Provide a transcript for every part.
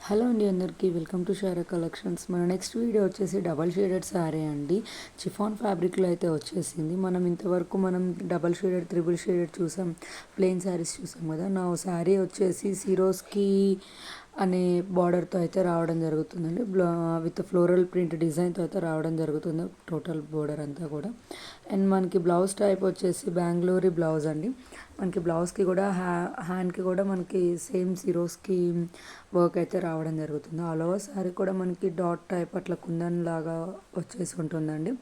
Hello అండి, అందరికీ welcome to Sarah collections. మన నెక్స్ట్ వీడియో వచ్చేసి డబల్ షేడెడ్ శారీ అండి. చిఫాన్ ఫ్యాబ్రిక్లో అయితే వచ్చేసింది. మనం ఇంతవరకు డబల్ షేడెడ్, త్రిబుల్ షేడెడ్ చూసాం, ప్లెయిన్ శారీస్ చూసాం కదా. నా శారీ వచ్చేసి సిరోస్కి అనే బార్డర్తో అయితే రావడం జరుగుతుందండి. విత్ ఫ్లోరల్ ప్రింట్ డిజైన్తో అయితే రావడం జరుగుతుంది టోటల్ బోర్డర్ అంతా కూడా. అండ్ మనకి బ్లౌజ్ టైప్ వచ్చేసి బెంగళూరు బ్లౌజ్ అండి. మనకి బ్లౌజ్కి కూడా హ్యాండ్కి కూడా మనకి సేమ్ సిరోస్కి వర్క్ అయితే రావడం జరుగుతుంది. ఆల్ ఓవర్ శారీ కూడా మనకి డాట్ టైప్ అట్లా కుందన్ లాగా వచ్చేసి ఉంటుందండి.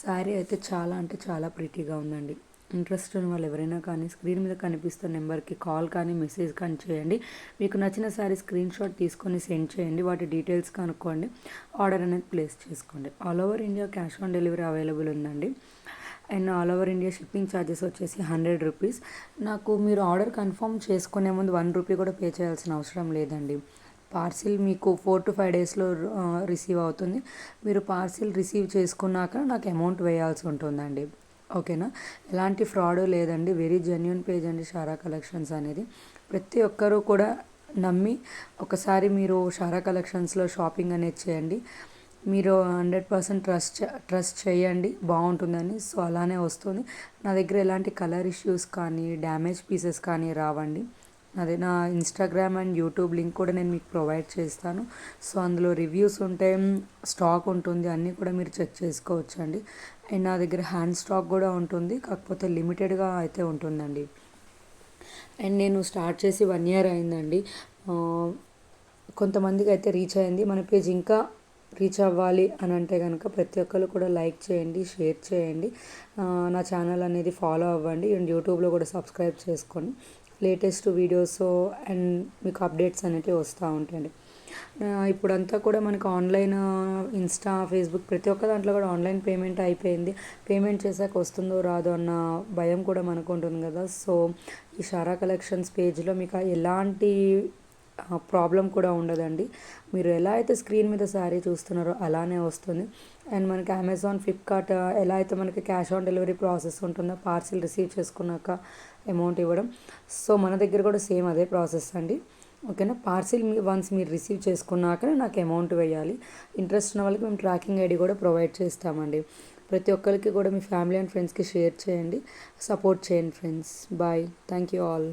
శారీ అయితే చాలా అంటే చాలా ప్రిటీగా ఉందండి. ఇంట్రెస్ట్ ఉన్న వాళ్ళు ఎవరైనా కానీ స్క్రీన్ మీద కనిపిస్తున్న నెంబర్కి కాల్ కానీ మెసేజ్ కానీ చేయండి. మీకు నచ్చిన శారీ స్క్రీన్ షాట్ తీసుకొని సెండ్ చేయండి. వాటి డీటెయిల్స్ కనుక్కోండి, ఆర్డర్ అనేది ప్లేస్ చేసుకోండి. All over India cash on delivery available ఉందండి. And all over India shipping charges వచ్చేసి 100 రూపీస్. నాకు మీరు ఆర్డర్ కన్ఫర్మ్ చేసుకునే ముందు 1 రూపీ కూడా పే చేయాల్సిన అవసరం లేదండి. పార్సిల్ మీకు 4 to 5 డేస్లో రిసీవ్ అవుతుంది. మీరు పార్సిల్ రిసీవ్ చేసుకున్నాక నాకు అమౌంట్ వేయాల్సి ఉంటుందండి. ఓకేనా? ఎలాంటి ఫ్రాడ్ లేదండి. వెరీ జెన్యున్ పేజ్ అండి షారా కలెక్షన్స్ అనేది. ప్రతి ఒక్కరూ కూడా నమ్మి ఒకసారి మీరు షారా కలెక్షన్స్లో షాపింగ్ అనేది చేయండి. మీరు 100% ట్రస్ట్ చేయండి, బాగుంటుందని. సో అలానే వస్తుంది. నా దగ్గర ఎలాంటి కలర్ ఇష్యూస్ కానీ డ్యామేజ్ పీసెస్ కానీ రావండి. అదే నా ఇన్స్టాగ్రామ్ అండ్ యూట్యూబ్ లింక్ కూడా నేను మీకు ప్రొవైడ్ చేస్తాను. సో అందులో రివ్యూస్ ఉంటాయి, స్టాక్ ఉంటుంది, అన్నీ కూడా మీరు చెక్ చేసుకోవచ్చు అండి. అండ్ నా దగ్గర హ్యాండ్ స్టాక్ కూడా ఉంటుంది, కాకపోతే లిమిటెడ్గా అయితే ఉంటుందండి. అండ్ నేను స్టార్ట్ చేసి 1 year అయిందండి. కొంతమందికి అయితే రీచ్ అయింది. మన పేజ్ ఇంకా రీచ్ అవ్వాలి అని అంటే కనుక ప్రతి ఒక్కరు కూడా లైక్ చేయండి, షేర్ చేయండి, నా ఛానల్ అనేది ఫాలో అవ్వండి. అండ్ యూట్యూబ్లో కూడా సబ్స్క్రైబ్ చేసుకోండి. లేటెస్ట్ వీడియోస్ అండ్ మీకు అప్డేట్స్ అనేవి వస్తూ ఉంటాయండి. ఇప్పుడంతా కూడా మనకు ఆన్లైన్, ఇన్స్టా, ఫేస్బుక్ ప్రతి ఒక్క దాంట్లో కూడా ఆన్లైన్ పేమెంట్ అయిపోయింది. పేమెంట్ చేశాక వస్తుందో రాదో అన్న భయం కూడా మనకు ఉంటుంది కదా. సో ఈ షారా కలెక్షన్స్ పేజ్లో మీకు ఎలాంటి ప్రాబ్లం కూడా ఉండదండి. మీరు ఎలా అయితే స్క్రీన్ మీద శారీ చూస్తున్నారో అలానే వస్తుంది. అండ్ మనకి అమెజాన్, ఫ్లిప్కార్ట్ ఎలా అయితే మనకి క్యాష్ ఆన్ డెలివరీ ప్రాసెస్ ఉంటుందో, పార్సిల్ రిసీవ్ చేసుకున్నాక అమౌంట్ ఇవ్వడం, సో మన దగ్గర కూడా సేమ్ అదే ప్రాసెస్ అండి. ఓకేనా? పార్సిల్ వన్స్ మీరు రిసీవ్ చేసుకున్నాక నాకు అమౌంట్ వేయాలి. ఇంట్రెస్ట్ ఉన్న వాళ్ళకి మేము ట్రాకింగ్ ఐడి కూడా ప్రొవైడ్ చేస్తామండి. ప్రతి ఒక్కరికి కూడా మీ ఫ్యామిలీ అండ్ ఫ్రెండ్స్కి షేర్ చేయండి, సపోర్ట్ చేయండి friends. Bye. Thank you all.